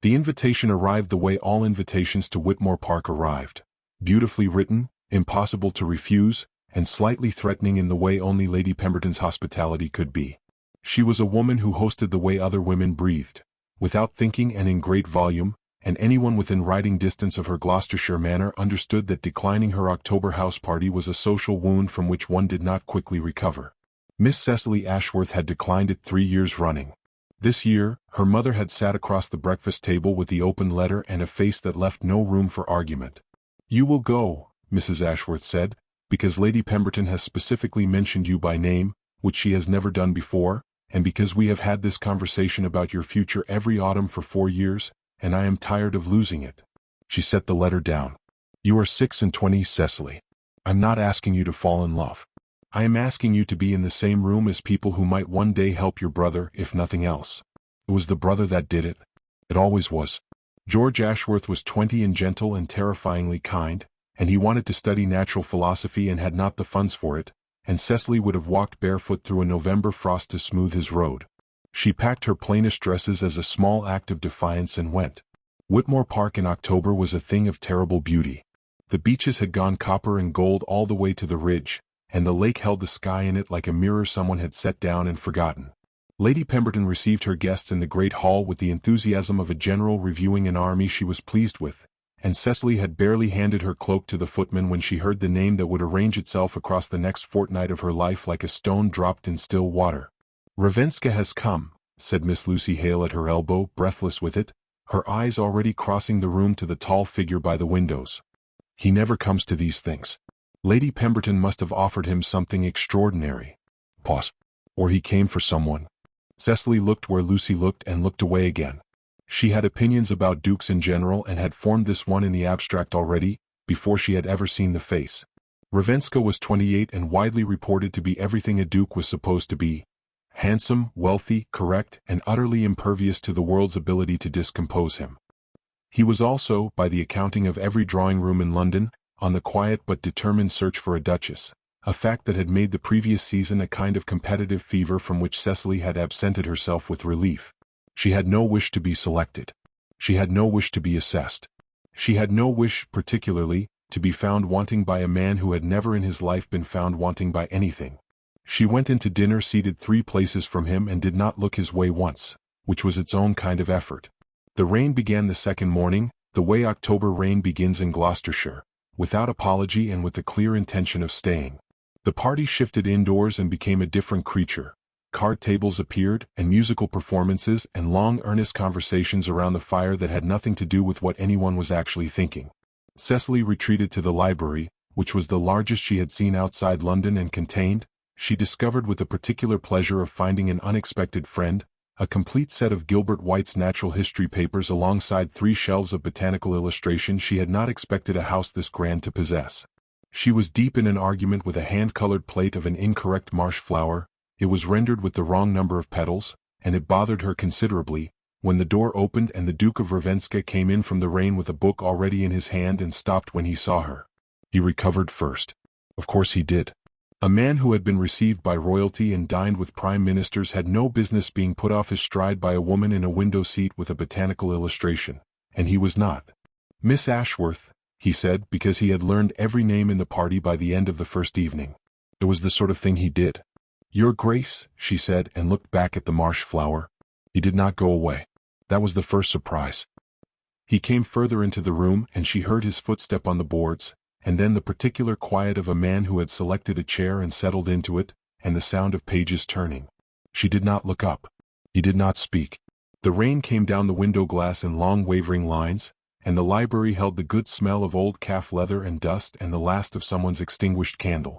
The invitation arrived the way all invitations to Whitmore Park arrived. Beautifully written, impossible to refuse, and slightly threatening in the way only Lady Pemberton's hospitality could be. She was a woman who hosted the way other women breathed, without thinking and in great volume, and anyone within riding distance of her Gloucestershire manor understood that declining her October house party was a social wound from which one did not quickly recover. Miss Cecily Ashworth had declined it 3 years running. This year, her mother had sat across the breakfast table with the open letter and a face that left no room for argument. "You will go," Mrs. Ashworth said, "because Lady Pemberton has specifically mentioned you by name, which she has never done before, and because we have had this conversation about your future every autumn for 4 years, and I am tired of losing it." She set the letter down. "You are 26, Cecily. I'm not asking you to fall in love. I am asking you to be in the same room as people who might one day help your brother, if nothing else. It was the brother that did it. It always was. George Ashworth was 20 and gentle and terrifyingly kind, and he wanted to study natural philosophy and had not the funds for it, and Cecily would have walked barefoot through a November frost to smooth his road. She packed her plainest dresses as a small act of defiance and went. Whitmore Park in October was a thing of terrible beauty. The beaches had gone copper and gold all the way to the ridge, and the lake held the sky in it like a mirror someone had set down and forgotten. Lady Pemberton received her guests in the great hall with the enthusiasm of a general reviewing an army she was pleased with, and Cecily had barely handed her cloak to the footman when she heard the name that would arrange itself across the next fortnight of her life like a stone dropped in still water. "Ravenscar has come," said Miss Lucy Hale at her elbow, breathless with it, her eyes already crossing the room to the tall figure by the windows. "He never comes to these things. Lady Pemberton must have offered him something extraordinary. Pause. Or he came for someone." Cecily looked where Lucy looked and looked away again. She had opinions about dukes in general and had formed this one in the abstract already, before she had ever seen the face. Ravenscar was 28 and widely reported to be everything a duke was supposed to be: handsome, wealthy, correct, and utterly impervious to the world's ability to discompose him. He was also, by the accounting of every drawing-room in London, on the quiet but determined search for a duchess, a fact that had made the previous season a kind of competitive fever from which Cecily had absented herself with relief. She had no wish to be selected. She had no wish to be assessed. She had no wish, particularly, to be found wanting by a man who had never in his life been found wanting by anything. She went into dinner seated 3 places from him and did not look his way once, which was its own kind of effort. The rain began the second morning, the way October rain begins in Gloucestershire, without apology and with the clear intention of staying. The party shifted indoors and became a different creature. Card tables appeared, and musical performances and long earnest conversations around the fire that had nothing to do with what anyone was actually thinking. Cecily retreated to the library, which was the largest she had seen outside London and contained, she discovered with a particular pleasure of finding an unexpected friend, a complete set of Gilbert White's natural history papers alongside 3 shelves of botanical illustration she had not expected a house this grand to possess. She was deep in an argument with a hand-colored plate of an incorrect marsh flower. It was rendered with the wrong number of petals, and it bothered her considerably, when the door opened and the Duke of Ravenscar came in from the rain with a book already in his hand and stopped when he saw her. He recovered first. Of course he did. A man who had been received by royalty and dined with prime ministers had no business being put off his stride by a woman in a window seat with a botanical illustration, and he was not. "Miss Ashworth," he said, because he had learned every name in the party by the end of the first evening. It was the sort of thing he did. "Your Grace," she said, and looked back at the marsh flower. He did not go away. That was the first surprise. He came further into the room and she heard his footstep on the boards, and then the particular quiet of a man who had selected a chair and settled into it, and the sound of pages turning. She did not look up. He did not speak. The rain came down the window glass in long wavering lines, and the library held the good smell of old calf leather and dust and the last of someone's extinguished candle.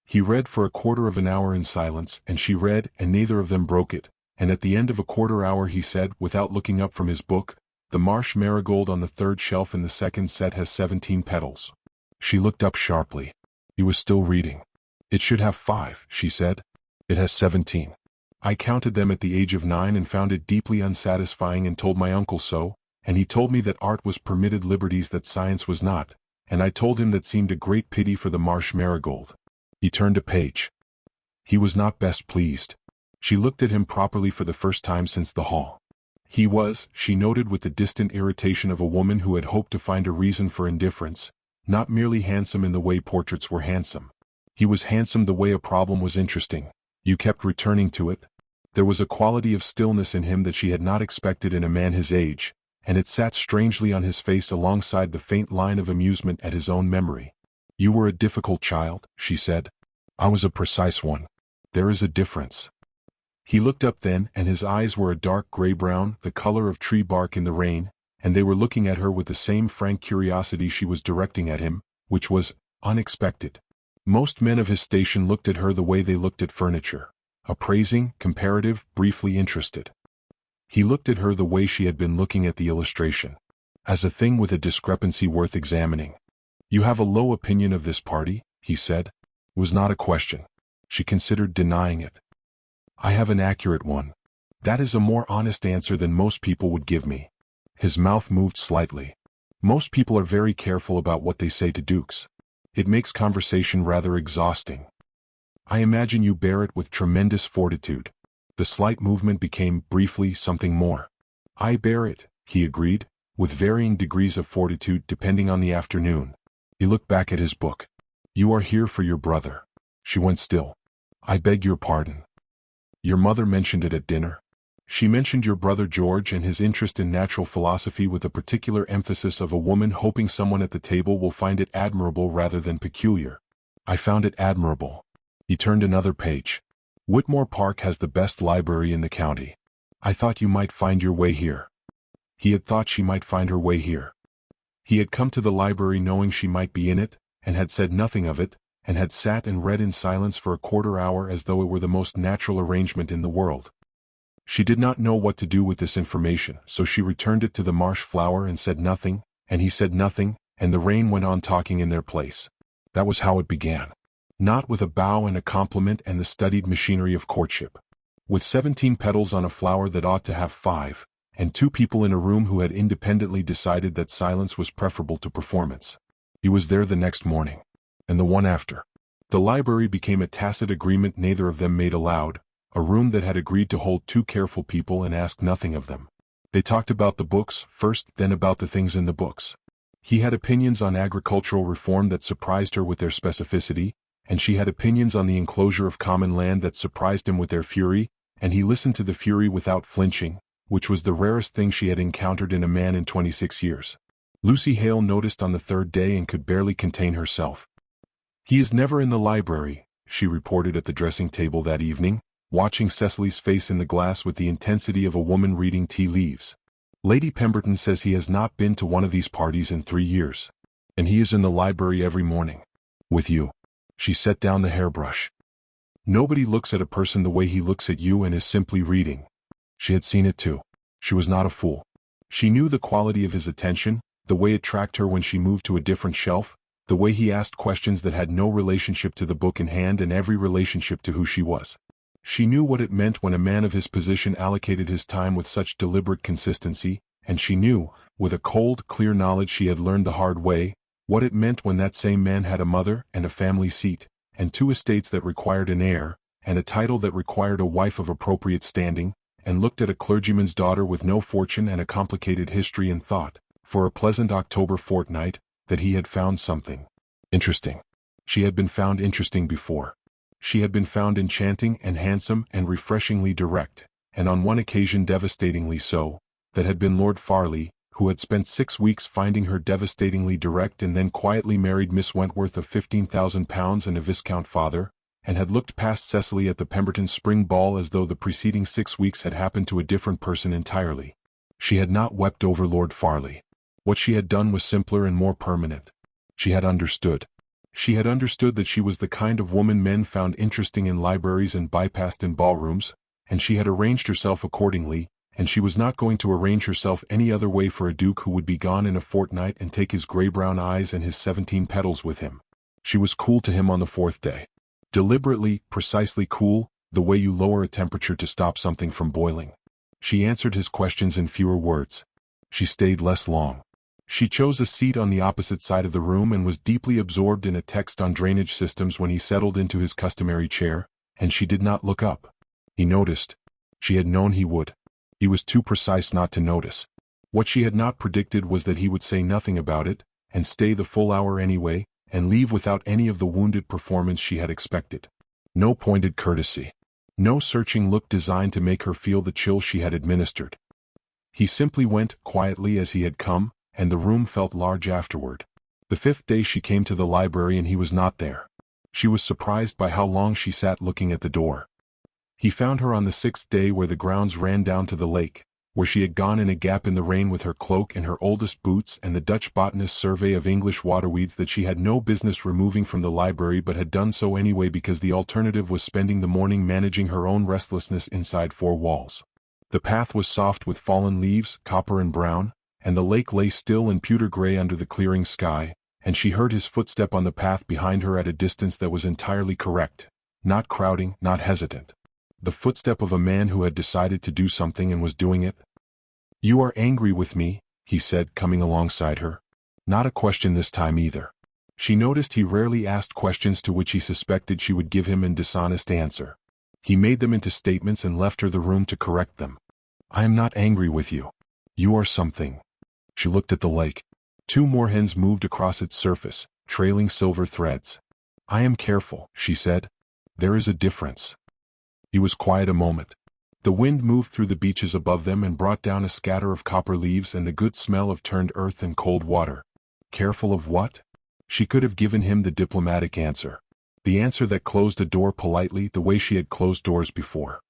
He read for a quarter of an hour in silence, and she read, and neither of them broke it, and at the end of a quarter hour he said, without looking up from his book, "The marsh marigold on the 3rd shelf in the 2nd set has 17 petals." She looked up sharply. He was still reading. "It should have 5, she said. "It has 17. I counted them at the age of 9 and found it deeply unsatisfying and told my uncle so, and he told me that art was permitted liberties that science was not, and I told him that seemed a great pity for the marsh marigold." He turned a page. He was not best pleased. She looked at him properly for the first time since the hall. He was, she noted with the distant irritation of a woman who had hoped to find a reason for indifference, not merely handsome in the way portraits were handsome. He was handsome the way a problem was interesting. You kept returning to it. There was a quality of stillness in him that she had not expected in a man his age, and it sat strangely on his face alongside the faint line of amusement at his own memory. You were a difficult child, she said. I was a precise one. There is a difference. He looked up then, and his eyes were a dark gray-brown, the color of tree bark in the rain, and they were looking at her with the same frank curiosity she was directing at him, which was unexpected. Most men of his station looked at her the way they looked at furniture, appraising, comparative, briefly interested. He looked at her the way she had been looking at the illustration, as a thing with a discrepancy worth examining. You have a low opinion of this party, he said. It was not a question. She considered denying it. I have an accurate one. That is a more honest answer than most people would give me. His mouth moved slightly. Most people are very careful about what they say to dukes. It makes conversation rather exhausting. I imagine you bear it with tremendous fortitude. The slight movement became, briefly, something more. I bear it, he agreed, with varying degrees of fortitude depending on the afternoon. He looked back at his book. You are here for your brother. She went still. I beg your pardon. Your mother mentioned it at dinner. She mentioned your brother George and his interest in natural philosophy with a particular emphasis of a woman hoping someone at the table will find it admirable rather than peculiar. I found it admirable. He turned another page. Whitmore Park has the best library in the county. I thought you might find your way here. He had thought she might find her way here. He had come to the library knowing she might be in it, and had said nothing of it, and had sat and read in silence for a quarter-hour as though it were the most natural arrangement in the world. She did not know what to do with this information, so she returned it to the marsh flower and said nothing, and he said nothing, and the rain went on talking in their place. That was how it began. Not with a bow and a compliment and the studied machinery of courtship. With 17 petals on a flower that ought to have 5, and 2 people in a room who had independently decided that silence was preferable to performance. He was there the next morning. And the one after. The library became a tacit agreement neither of them made aloud, a room that had agreed to hold 2 careful people and ask nothing of them. They talked about the books first, then about the things in the books. He had opinions on agricultural reform that surprised her with their specificity, and she had opinions on the enclosure of common land that surprised him with their fury, and he listened to the fury without flinching, which was the rarest thing she had encountered in a man in 26 years. Lucy Hale noticed on the 3rd day and could barely contain herself. He is never in the library, she reported at the dressing table that evening, watching Cecily's face in the glass with the intensity of a woman reading tea leaves. Lady Pemberton says he has not been to one of these parties in 3 years. And he is in the library every morning. With you. She set down the hairbrush. Nobody looks at a person the way he looks at you and is simply reading. She had seen it too. She was not a fool. She knew the quality of his attention, the way it tracked her when she moved to a different shelf, the way he asked questions that had no relationship to the book in hand and every relationship to who she was. She knew what it meant when a man of his position allocated his time with such deliberate consistency, and she knew, with a cold, clear knowledge she had learned the hard way, what it meant when that same man had a mother and a family seat, and 2 estates that required an heir, and a title that required a wife of appropriate standing, and looked at a clergyman's daughter with no fortune and a complicated history and thought, for a pleasant October fortnight, that he had found something interesting. She had been found interesting before. She had been found enchanting and handsome and refreshingly direct, and on one occasion devastatingly so, that had been Lord Farley, who had spent 6 weeks finding her devastatingly direct and then quietly married Miss Wentworth of £15,000 and a viscount father, and had looked past Cecily at the Pemberton spring ball as though the preceding 6 weeks had happened to a different person entirely. She had not wept over Lord Farley. What she had done was simpler and more permanent. She had understood. She had understood that she was the kind of woman men found interesting in libraries and bypassed in ballrooms, and she had arranged herself accordingly, and she was not going to arrange herself any other way for a duke who would be gone in a fortnight and take his grey-brown eyes and his 17 petals with him. She was cool to him on the 4th day. Deliberately, precisely cool, the way you lower a temperature to stop something from boiling. She answered his questions in fewer words. She stayed less long. She chose a seat on the opposite side of the room and was deeply absorbed in a text on drainage systems when he settled into his customary chair, and she did not look up. He noticed. She had known he would. He was too precise not to notice. What she had not predicted was that he would say nothing about it, and stay the full hour anyway, and leave without any of the wounded performance she had expected. No pointed courtesy. No searching look designed to make her feel the chill she had administered. He simply went, quietly as he had come, and the room felt large afterward. The 5th day she came to the library and he was not there. She was surprised by how long she sat looking at the door. He found her on the 6th day where the grounds ran down to the lake, where she had gone in a gap in the rain with her cloak and her oldest boots and the Dutch botanist's survey of English waterweeds that she had no business removing from the library but had done so anyway because the alternative was spending the morning managing her own restlessness inside 4 walls. The path was soft with fallen leaves, copper and brown, and the lake lay still and pewter gray under the clearing sky, and she heard his footstep on the path behind her at a distance that was entirely correct, not crowding, not hesitant. The footstep of a man who had decided to do something and was doing it. "You are angry with me," he said, coming alongside her. Not a question this time either. She noticed he rarely asked questions to which he suspected she would give him a dishonest answer. He made them into statements and left her the room to correct them. "I am not angry with you. You are something." She looked at the lake. 2 moorhens moved across its surface, trailing silver threads. "I am careful," she said. "There is a difference." He was quiet a moment. The wind moved through the beeches above them and brought down a scatter of copper leaves and the good smell of turned earth and cold water. Careful of what? She could have given him the diplomatic answer. The answer that closed a door politely the way she had closed doors before.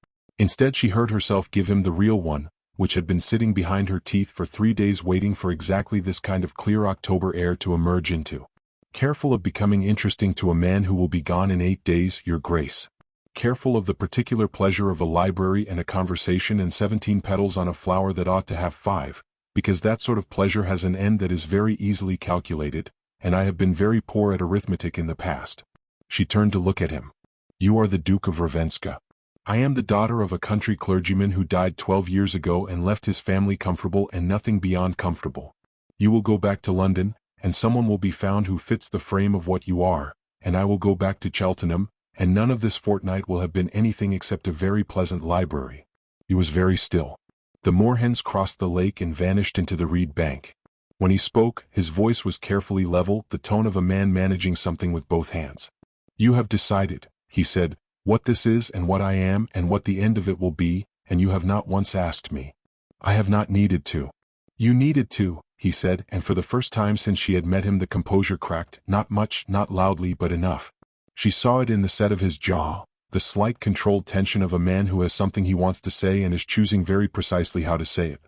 Instead she heard herself give him the real one, which had been sitting behind her teeth for 3 days waiting for exactly this kind of clear October air to emerge into. "Careful of becoming interesting to a man who will be gone in 8 days, Your Grace. Careful of the particular pleasure of a library and a conversation and 17 petals on a flower that ought to have 5, because that sort of pleasure has an end that is very easily calculated, and I have been very poor at arithmetic in the past." She turned to look at him. "You are the Duke of Ravenscar. I am the daughter of a country clergyman who died 12 years ago and left his family comfortable and nothing beyond comfortable. You will go back to London, and someone will be found who fits the frame of what you are, and I will go back to Cheltenham, and none of this fortnight will have been anything except a very pleasant library." He was very still. The moorhens crossed the lake and vanished into the reed bank. When he spoke, his voice was carefully level, the tone of a man managing something with both hands. "You have decided," he said, "what this is and what I am and what the end of it will be, and you have not once asked me." "I have not needed to." "You needed to," he said, and for the first time since she had met him the composure cracked, not much, not loudly, but enough. She saw it in the set of his jaw, the slight controlled tension of a man who has something he wants to say and is choosing very precisely how to say it.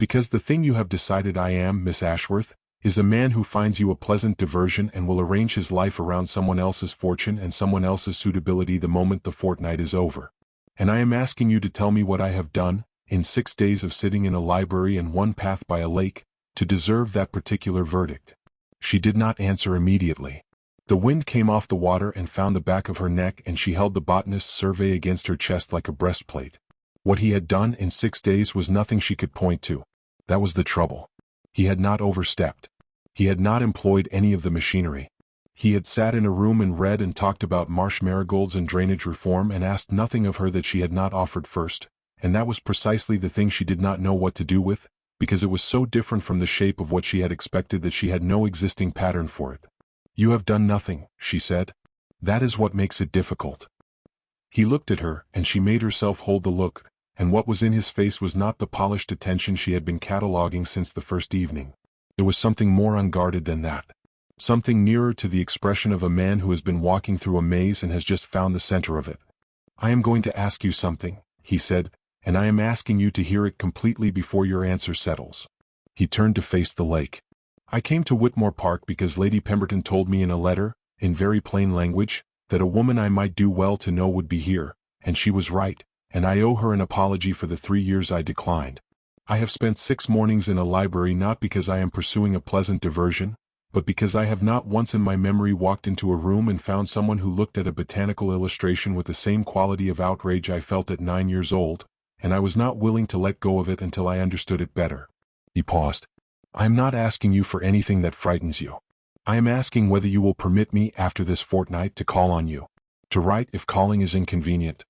"Because the thing you have decided I am, Miss Ashworth, is a man who finds you a pleasant diversion and will arrange his life around someone else's fortune and someone else's suitability the moment the fortnight is over. And I am asking you to tell me what I have done, in 6 days of sitting in a library and 1 path by a lake, to deserve that particular verdict." She did not answer immediately. The wind came off the water and found the back of her neck and she held the botanist's survey against her chest like a breastplate. What he had done in 6 days was nothing she could point to. That was the trouble. He had not overstepped. He had not employed any of the machinery. He had sat in a room and read and talked about marsh marigolds and drainage reform and asked nothing of her that she had not offered first, and that was precisely the thing she did not know what to do with, because it was so different from the shape of what she had expected that she had no existing pattern for it. "You have done nothing," she said. "That is what makes it difficult." He looked at her, and she made herself hold the look, and what was in his face was not the polished attention she had been cataloguing since the first evening. It was something more unguarded than that. Something nearer to the expression of a man who has been walking through a maze and has just found the center of it. "I am going to ask you something," he said, "and I am asking you to hear it completely before your answer settles." He turned to face the lake. "I came to Whitmore Park because Lady Pemberton told me in a letter, in very plain language, that a woman I might do well to know would be here, and she was right, and I owe her an apology for the 3 years I declined. I have spent 6 mornings in a library not because I am pursuing a pleasant diversion, but because I have not once in my memory walked into a room and found someone who looked at a botanical illustration with the same quality of outrage I felt at 9 years old, and I was not willing to let go of it until I understood it better." He paused. "I am not asking you for anything that frightens you. I am asking whether you will permit me after this fortnight to call on you. To write if calling is inconvenient.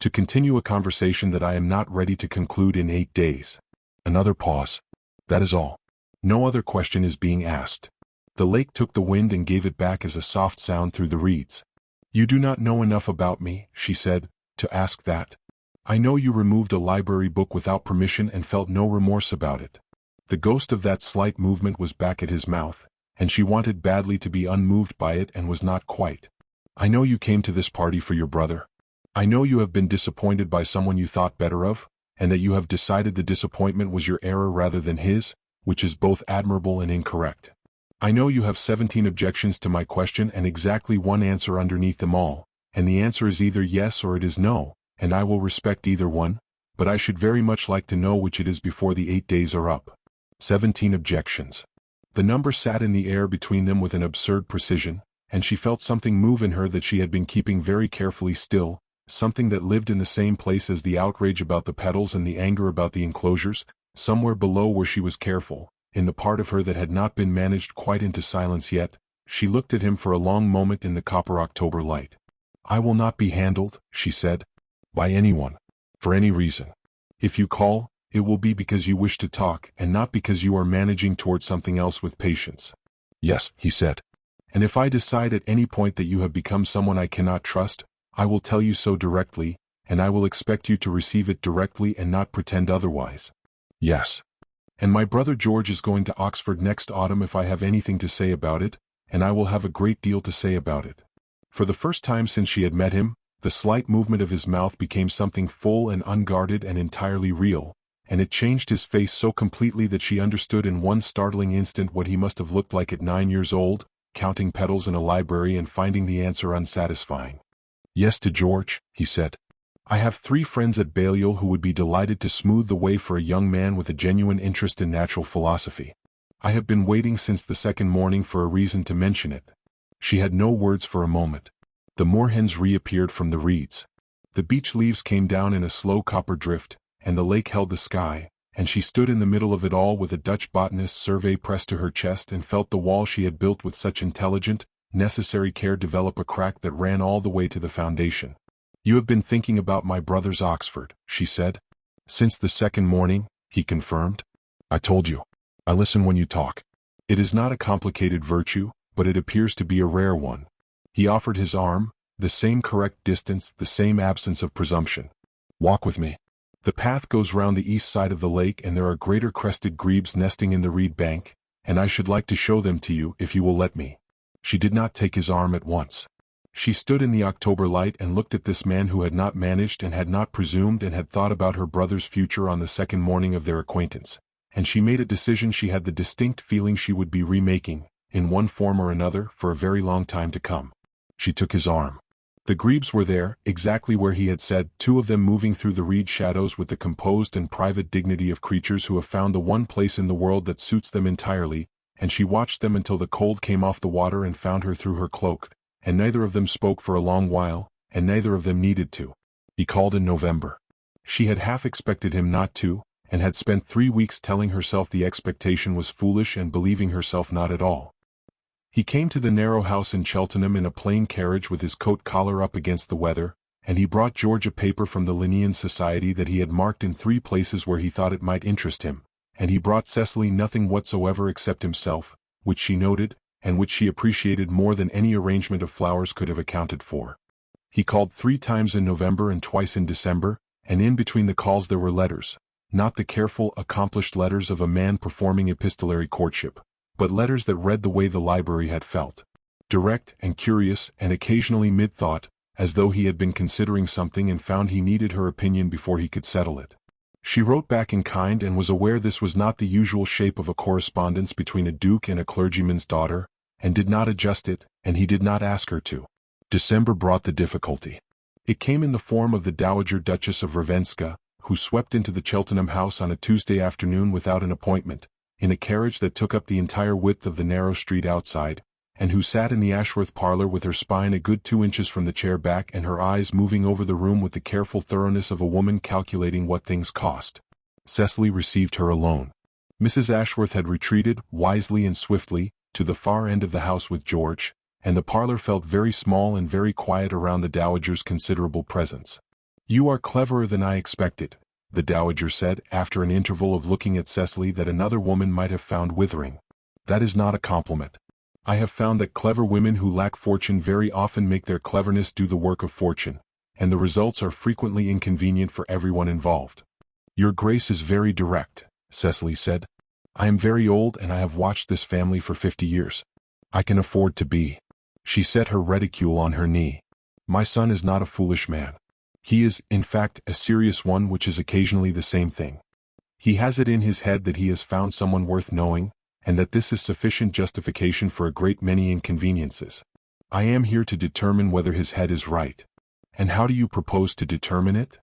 To continue a conversation that I am not ready to conclude in 8 days. Another pause. That is all. No other question is being asked. The lake took the wind and gave it back as a soft sound through the reeds. You do not know enough about me, she said, to ask that. I know you removed a library book without permission and felt no remorse about it. The ghost of that slight movement was back at his mouth, and she wanted badly to be unmoved by it and was not quite. I know you came to this party for your brother. I know you have been disappointed by someone you thought better of, and that you have decided the disappointment was your error rather than his, which is both admirable and incorrect. I know you have 17 objections to my question and exactly one answer underneath them all, and the answer is either yes or it is no, and I will respect either one, but I should very much like to know which it is before the 8 days are up. 17 objections. The number sat in the air between them with an absurd precision, and she felt something move in her that she had been keeping very carefully still, something that lived in the same place as the outrage about the petals and the anger about the enclosures, somewhere below where she was careful, in the part of her that had not been managed quite into silence yet. She looked at him for a long moment in the copper October light. I will not be handled, she said, by anyone, for any reason. If you call, it will be because you wish to talk and not because you are managing toward something else with patience. Yes, he said. And if I decide at any point that you have become someone I cannot trust, I will tell you so directly, and I will expect you to receive it directly and not pretend otherwise. Yes. And my brother George is going to Oxford next autumn if I have anything to say about it, and I will have a great deal to say about it. For the first time since she had met him, the slight movement of his mouth became something full and unguarded and entirely real, and it changed his face so completely that she understood in one startling instant what he must have looked like at 9 years old, counting petals in a library and finding the answer unsatisfying. Yes to George, he said. I have 3 friends at Balliol who would be delighted to smooth the way for a young man with a genuine interest in natural philosophy. I have been waiting since the second morning for a reason to mention it. She had no words for a moment. The moorhens reappeared from the reeds. The beech leaves came down in a slow copper drift, and the lake held the sky, and she stood in the middle of it all with a Dutch botanist's survey pressed to her chest and felt the wall she had built with such intelligent, necessary care develop a crack that ran all the way to the foundation. You have been thinking about my brother's Oxford, she said. Since the second morning, he confirmed. I told you. I listen when you talk. It is not a complicated virtue, but it appears to be a rare one. He offered his arm, the same correct distance, the same absence of presumption. Walk with me. The path goes round the east side of the lake and there are greater crested grebes nesting in the reed bank, and I should like to show them to you if you will let me. She did not take his arm at once. She stood in the October light and looked at this man who had not managed and had not presumed and had thought about her brother's future on the second morning of their acquaintance, and she made a decision she had the distinct feeling she would be remaking, in one form or another, for a very long time to come. She took his arm. The grebes were there, exactly where he had said, 2 of them moving through the reed shadows with the composed and private dignity of creatures who have found the one place in the world that suits them entirely, and she watched them until the cold came off the water and found her through her cloak, and neither of them spoke for a long while, and neither of them needed to. He called in November. She had half expected him not to, and had spent 3 weeks telling herself the expectation was foolish and believing herself not at all. He came to the narrow house in Cheltenham in a plain carriage with his coat collar up against the weather, and he brought George a paper from the Linnean Society that he had marked in 3 places where he thought it might interest him, and he brought Cecily nothing whatsoever except himself, which she noted, and which she appreciated more than any arrangement of flowers could have accounted for. He called 3 times in November and twice in December, and in between the calls there were letters, not the careful, accomplished letters of a man performing epistolary courtship, but letters that read the way the library had felt, direct and curious and occasionally mid-thought, as though he had been considering something and found he needed her opinion before he could settle it. She wrote back in kind and was aware this was not the usual shape of a correspondence between a duke and a clergyman's daughter, and did not adjust it, and he did not ask her to. December brought the difficulty. It came in the form of the Dowager Duchess of Ravenscar, who swept into the Cheltenham house on a Tuesday afternoon without an appointment, in a carriage that took up the entire width of the narrow street outside, and who sat in the Ashworth parlor with her spine a good 2 inches from the chair back and her eyes moving over the room with the careful thoroughness of a woman calculating what things cost. Cecily received her alone. Mrs. Ashworth had retreated, wisely and swiftly, to the far end of the house with George, and the parlor felt very small and very quiet around the dowager's considerable presence. You are cleverer than I expected, the dowager said after an interval of looking at Cecily that another woman might have found withering. That is not a compliment. I have found that clever women who lack fortune very often make their cleverness do the work of fortune, and the results are frequently inconvenient for everyone involved. Your Grace is very direct, Cecily said. I am very old and I have watched this family for 50 years. I can afford to be. She set her reticule on her knee. My son is not a foolish man. He is, in fact, a serious one, which is occasionally the same thing. He has it in his head that he has found someone worth knowing, and that this is sufficient justification for a great many inconveniences. I am here to determine whether his head is right. And how do you propose to determine it?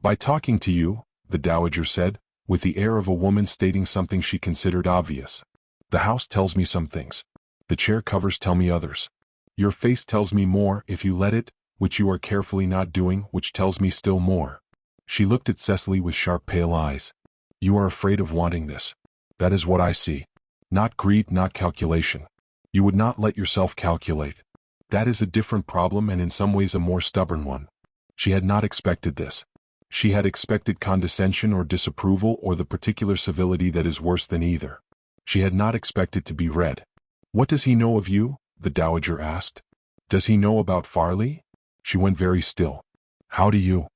By talking to you, the dowager said, with the air of a woman stating something she considered obvious. The house tells me some things. The chair covers tell me others. Your face tells me more if you let it, which you are carefully not doing, which tells me still more. She looked at Cecily with sharp pale eyes. You are afraid of wanting this. That is what I see. Not greed, not calculation. You would not let yourself calculate. That is a different problem and in some ways a more stubborn one. She had not expected this. She had expected condescension or disapproval or the particular civility that is worse than either. She had not expected to be read. What does he know of you? The dowager asked. Does he know about Farley? She went very still. How do you?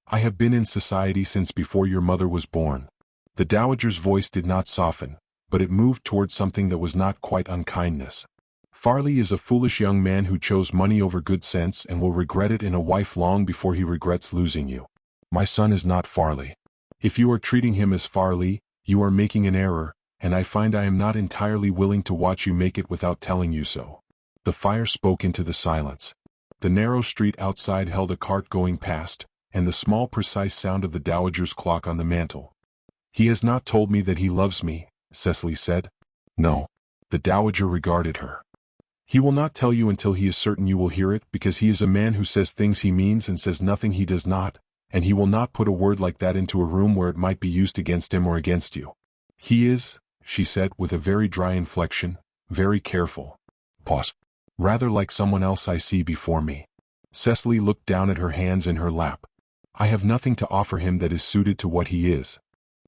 I have been in society since before your mother was born. The dowager's voice did not soften, but it moved toward something that was not quite unkindness. Farley is a foolish young man who chose money over good sense and will regret it in a wife long before he regrets losing you. My son is not Farley. If you are treating him as Farley, you are making an error, and I find I am not entirely willing to watch you make it without telling you so. The fire spoke into the silence. The narrow street outside held a cart going past, and the small precise sound of the dowager's clock on the mantel. He has not told me that he loves me, Cecily said. No. The dowager regarded her. He will not tell you until he is certain you will hear it, because he is a man who says things he means and says nothing he does not, and he will not put a word like that into a room where it might be used against him or against you. He is, she said with a very dry inflection, very careful. Pause. Rather like someone else I see before me. Cecily looked down at her hands in her lap. I have nothing to offer him that is suited to what he is.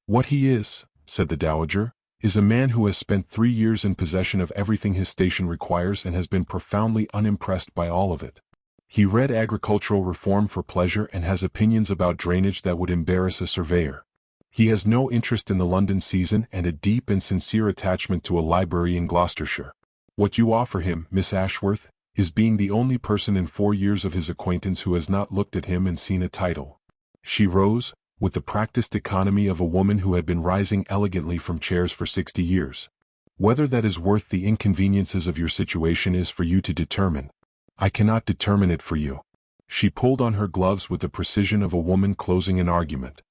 What he is, said the dowager, is a man who has spent 3 years in possession of everything his station requires and has been profoundly unimpressed by all of it. He read agricultural reform for pleasure and has opinions about drainage that would embarrass a surveyor. He has no interest in the London season and a deep and sincere attachment to a library in Gloucestershire. What you offer him, Miss Ashworth, is being the only person in 4 years of his acquaintance who has not looked at him and seen a title. She rose, with the practiced economy of a woman who had been rising elegantly from chairs for 60 years. Whether that is worth the inconveniences of your situation is for you to determine. I cannot determine it for you. She pulled on her gloves with the precision of a woman closing an argument.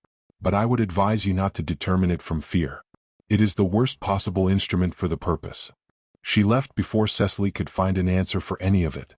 But I would advise you not to determine it from fear. It is the worst possible instrument for the purpose. She left before Cecily could find an answer for any of it.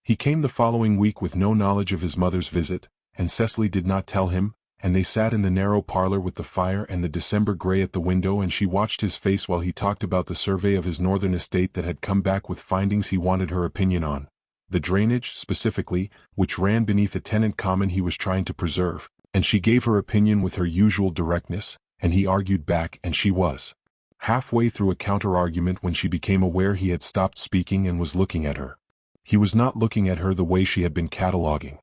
He came the following week with no knowledge of his mother's visit, and Cecily did not tell him, and they sat in the narrow parlor with the fire and the December gray at the window, and she watched his face while he talked about the survey of his northern estate that had come back with findings he wanted her opinion on. The drainage, specifically, which ran beneath a tenant common he was trying to preserve, and she gave her opinion with her usual directness, and he argued back, and she was halfway through a counter-argument when she became aware he had stopped speaking and was looking at her. He was not looking at her the way she had been cataloguing.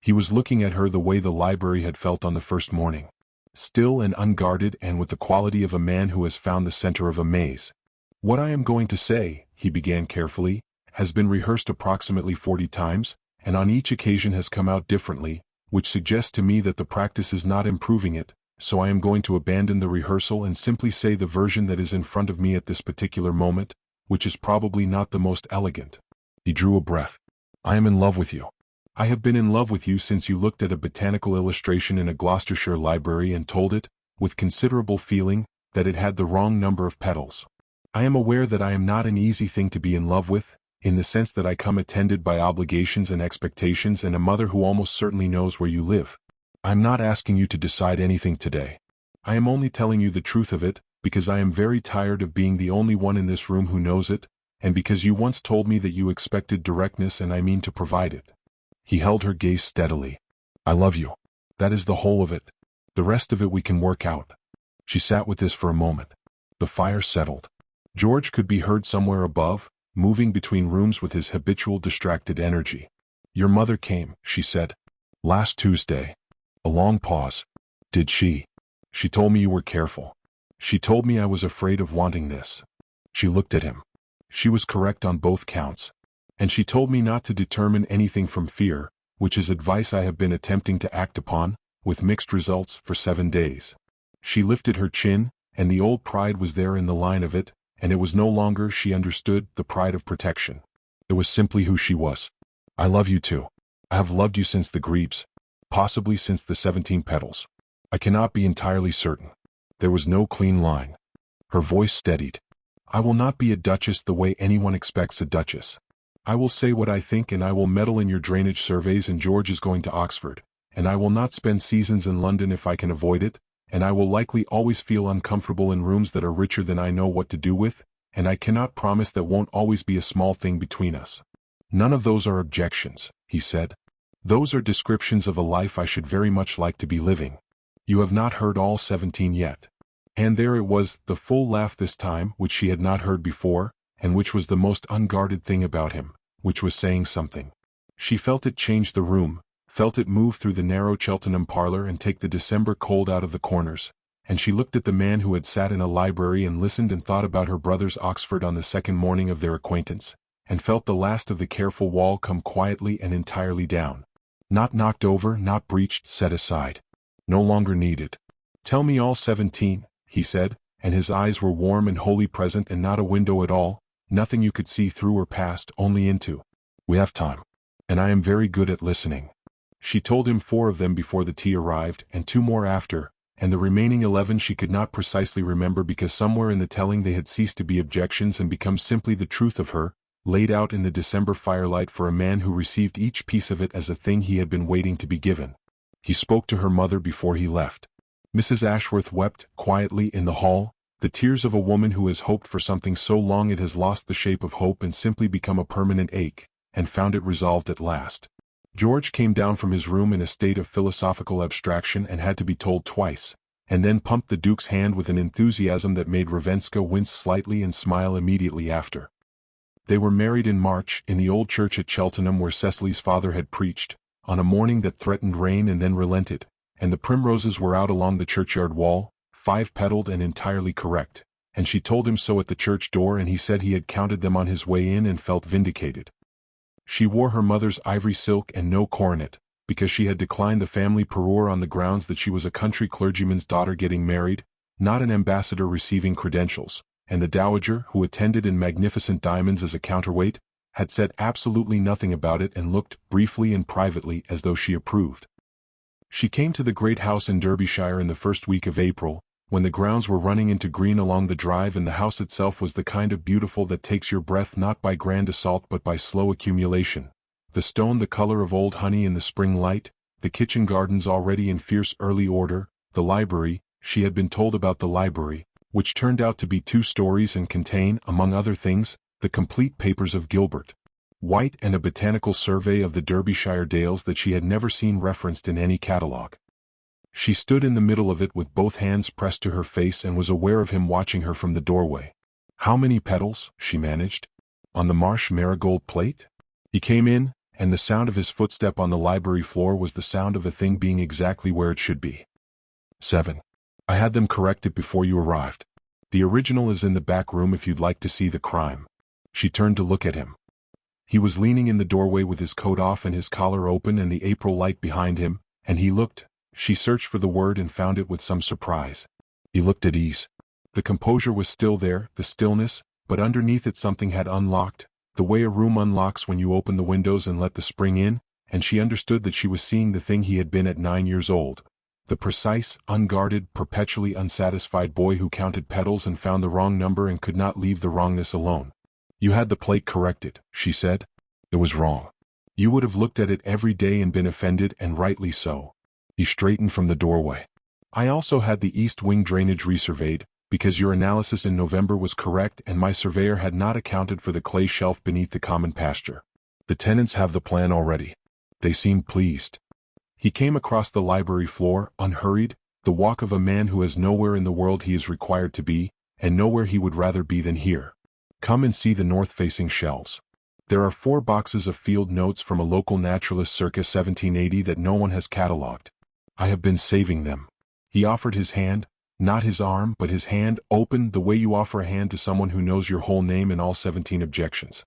He was looking at her the way the library had felt on the first morning. Still and unguarded and with the quality of a man who has found the center of a maze. What I am going to say, he began carefully, has been rehearsed approximately 40 times, and on each occasion has come out differently, which suggests to me that the practice is not improving it, so I am going to abandon the rehearsal and simply say the version that is in front of me at this particular moment, which is probably not the most elegant. He drew a breath. I am in love with you. I have been in love with you since you looked at a botanical illustration in a Gloucestershire library and told it, with considerable feeling, that it had the wrong number of petals. I am aware that I am not an easy thing to be in love with, in the sense that I come attended by obligations and expectations and a mother who almost certainly knows where you live. I am not asking you to decide anything today. I am only telling you the truth of it, because I am very tired of being the only one in this room who knows it, and because you once told me that you expected directness and I mean to provide it. He held her gaze steadily. I love you. That is the whole of it. The rest of it we can work out. She sat with this for a moment. The fire settled. George could be heard somewhere above, moving between rooms with his habitual distracted energy. Your mother came, she said. Last Tuesday. A long pause. Did she? She told me you were careful. She told me I was afraid of wanting this. She looked at him. She was correct on both counts. And she told me not to determine anything from fear, which is advice I have been attempting to act upon, with mixed results, for 7 days. She lifted her chin, and the old pride was there in the line of it, and it was no longer, she understood, the pride of protection. It was simply who she was. I love you too. I have loved you since the Grebes, possibly since the 17 petals. I cannot be entirely certain. There was no clean line. Her voice steadied. I will not be a duchess the way anyone expects a duchess. I will say what I think, and I will meddle in your drainage surveys, and George is going to Oxford, and I will not spend seasons in London if I can avoid it, and I will likely always feel uncomfortable in rooms that are richer than I know what to do with, and I cannot promise that won't always be a small thing between us. None of those are objections, he said. Those are descriptions of a life I should very much like to be living. You have not heard all 17 yet. And there it was, the full laugh this time, which she had not heard before, and which was the most unguarded thing about him, which was saying something. She felt it change the room, felt it move through the narrow Cheltenham parlor and take the December cold out of the corners, and she looked at the man who had sat in a library and listened and thought about her brother's Oxford on the second morning of their acquaintance, and felt the last of the careful wall come quietly and entirely down. Not knocked over, not breached, set aside. No longer needed. Tell me all 17, he said, and his eyes were warm and wholly present, and not a window at all, nothing you could see through or past, only into. We have time. And I am very good at listening. She told him 4 of them before the tea arrived, and 2 more after, and the remaining 11 she could not precisely remember because somewhere in the telling they had ceased to be objections and become simply the truth of her, laid out in the December firelight for a man who received each piece of it as a thing he had been waiting to be given. He spoke to her mother before he left. Mrs. Ashworth wept, quietly, in the hall, the tears of a woman who has hoped for something so long it has lost the shape of hope and simply become a permanent ache, and found it resolved at last. George came down from his room in a state of philosophical abstraction and had to be told twice, and then pumped the Duke's hand with an enthusiasm that made Ravenscar wince slightly and smile immediately after. They were married in March, in the old church at Cheltenham where Cecily's father had preached, on a morning that threatened rain and then relented, and the primroses were out along the churchyard wall, 5-petaled and entirely correct, and she told him so at the church door, and he said he had counted them on his way in and felt vindicated. She wore her mother's ivory silk and no coronet, because she had declined the family parure on the grounds that she was a country clergyman's daughter getting married, not an ambassador receiving credentials, and the dowager, who attended in magnificent diamonds as a counterweight, had said absolutely nothing about it and looked, briefly and privately, as though she approved. She came to the great house in Derbyshire in the first week of April, when the grounds were running into green along the drive, and the house itself was the kind of beautiful that takes your breath not by grand assault but by slow accumulation. The stone the color of old honey in the spring light, the kitchen gardens already in fierce early order, the library, she had been told about the library, which turned out to be 2 stories and contain, among other things, the complete papers of Gilbert White and a botanical survey of the Derbyshire dales that she had never seen referenced in any catalogue. She stood in the middle of it with both hands pressed to her face and was aware of him watching her from the doorway. How many petals, she managed, on the Marsh marigold plate? He came in, and the sound of his footstep on the library floor was the sound of a thing being exactly where it should be. 7. I had them corrected before you arrived. The original is in the back room if you'd like to see the crime. She turned to look at him. He was leaning in the doorway with his coat off and his collar open and the April light behind him, and he looked. She searched for the word and found it with some surprise. He looked at ease. The composure was still there, the stillness, but underneath it something had unlocked, the way a room unlocks when you open the windows and let the spring in, and she understood that she was seeing the thing he had been at 9 years old. The precise, unguarded, perpetually unsatisfied boy who counted petals and found the wrong number and could not leave the wrongness alone. You had the plate corrected, she said. It was wrong. You would have looked at it every day and been offended, and rightly so. He straightened from the doorway. I also had the east wing drainage resurveyed, because your analysis in November was correct and my surveyor had not accounted for the clay shelf beneath the common pasture. The tenants have the plan already. They seemed pleased. He came across the library floor, unhurried, the walk of a man who has nowhere in the world he is required to be, and nowhere he would rather be than here. Come and see the north-facing shelves. There are 4 boxes of field notes from a local naturalist circa 1780 that no one has catalogued. I have been saving them. He offered his hand, not his arm but his hand, open the way you offer a hand to someone who knows your whole name and all 17 objections.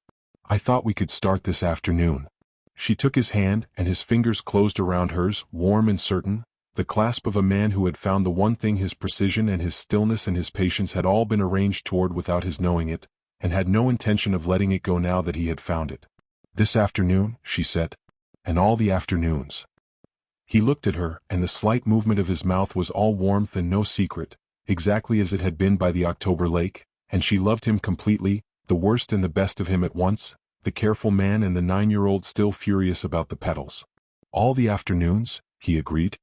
I thought we could start this afternoon. She took his hand, and his fingers closed around hers, warm and certain, the clasp of a man who had found the one thing his precision and his stillness and his patience had all been arranged toward without his knowing it, and had no intention of letting it go now that he had found it. This afternoon, she said. And all the afternoons. He looked at her, and the slight movement of his mouth was all warmth and no secret, exactly as it had been by the October lake, and she loved him completely, the worst and the best of him at once, the careful man and the 9-year-old still furious about the petals. All the afternoons, he agreed.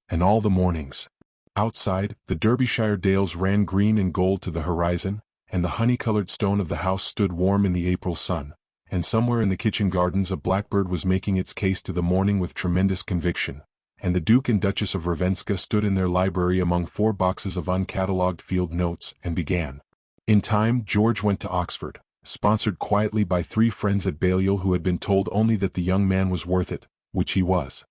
And all the mornings. Outside, the Derbyshire dales ran green and gold to the horizon, and the honey-colored stone of the house stood warm in the April sun, and somewhere in the kitchen gardens a blackbird was making its case to the morning with tremendous conviction, and the Duke and Duchess of Ravenscar stood in their library among 4 boxes of uncatalogued field notes, and began. In time George went to Oxford, sponsored quietly by 3 friends at Balliol who had been told only that the young man was worth it, which he was.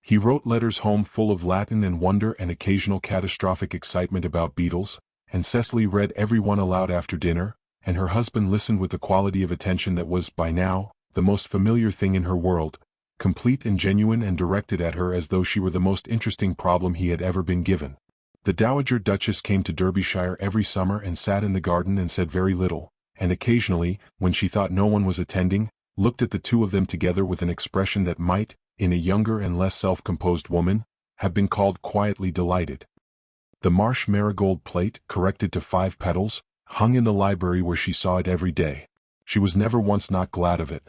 He wrote letters home full of Latin and wonder and occasional catastrophic excitement about beetles, and Cecily read every one aloud after dinner, and her husband listened with the quality of attention that was, by now, the most familiar thing in her world, complete and genuine and directed at her as though she were the most interesting problem he had ever been given. The Dowager Duchess came to Derbyshire every summer and sat in the garden and said very little, and occasionally, when she thought no one was attending, looked at the 2 of them together with an expression that might, in a younger and less self-composed woman, have been called quietly delighted. The Marsh marigold plate, corrected to 5 petals, hung in the library where she saw it every day. She was never once not glad of it.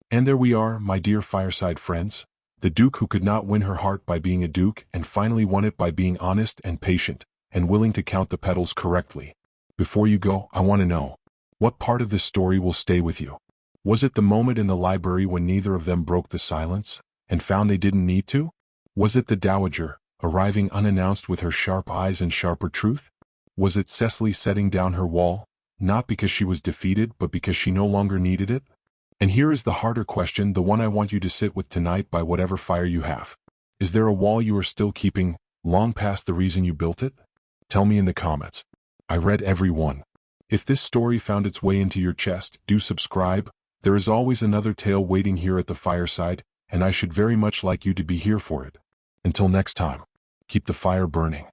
And there we are, my dear Fireside friends, the Duke who could not win her heart by being a Duke and finally won it by being honest and patient, and willing to count the petals correctly. Before you go, I want to know, what part of this story will stay with you? Was it the moment in the library when neither of them broke the silence, and found they didn't need to? Was it the Dowager, arriving unannounced with her sharp eyes and sharper truth? Was it Cecily setting down her wall, not because she was defeated but because she no longer needed it? And here is the harder question, the one I want you to sit with tonight by whatever fire you have. Is there a wall you are still keeping, long past the reason you built it? Tell me in the comments. I read every one. If this story found its way into your chest, do subscribe. There is always another tale waiting here at the fireside, and I should very much like you to be here for it. Until next time, keep the fire burning.